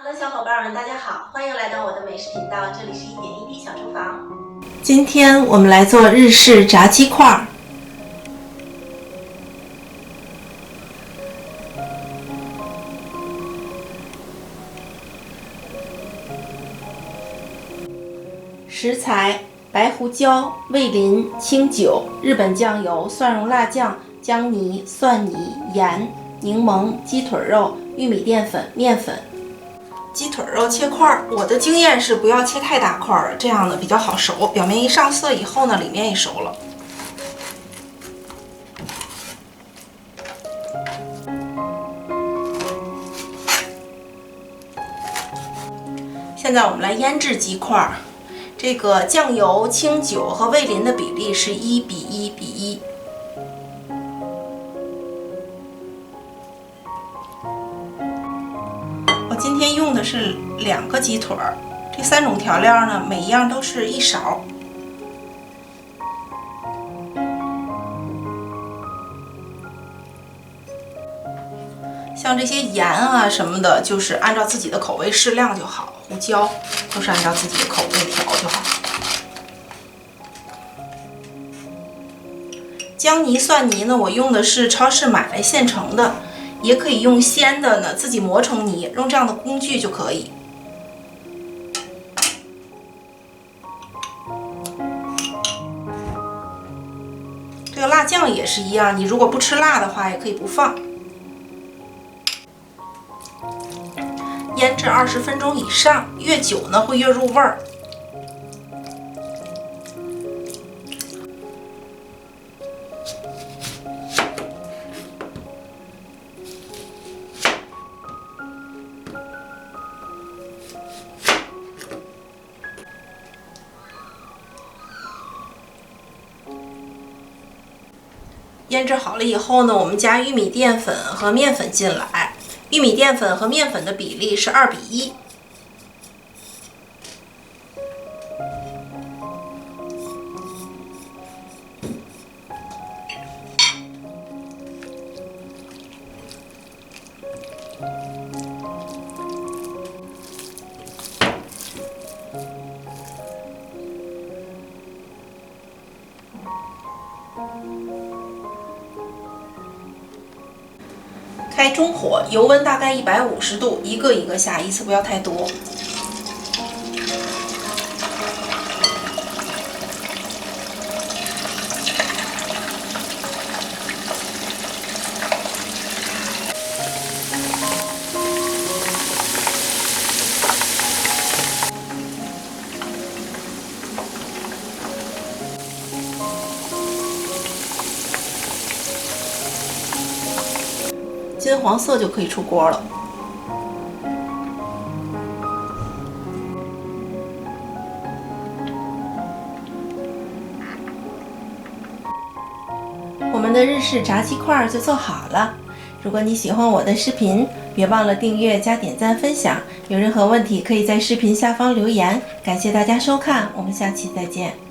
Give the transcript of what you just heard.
Hello，小伙伴们，大家好，欢迎来到我的美食频道，这里是一点一滴小厨房。今天我们来做日式炸鸡块。食材：白胡椒、味淋、清酒、日本酱油、蒜蓉辣酱、姜泥、蒜泥、盐、柠檬、鸡腿肉、玉米淀粉、面粉。鸡腿肉切块，我的经验是不要切太大块，这样呢比较好熟。表面一上色以后呢，里面也熟了。现在我们来腌制鸡块，这个酱油、清酒和味淋的比例是1:1:1。我今天用的是2个鸡腿，这3种调料呢，每一样都是1勺。像这些盐啊什么的，就是按照自己的口味适量就好。胡椒都是按照自己的口味调就好。姜泥、蒜泥呢，我用的是超市买来现成的。也可以用鲜的呢，自己磨成泥，用这样的工具就可以。这个辣酱也是一样，你如果不吃辣的话，也可以不放。腌制20分钟以上，越久呢会越入味儿。腌制好了以后呢，我们加玉米淀粉和面粉进来，玉米淀粉和面粉的比例是2:1。开中火，油温大概150度，一个一个下，一次不要太多。金黄色就可以出锅了。我们的日式炸鸡块就做好了。如果你喜欢我的视频，别忘了订阅、加点赞、分享。有任何问题可以在视频下方留言。感谢大家收看，我们下期再见。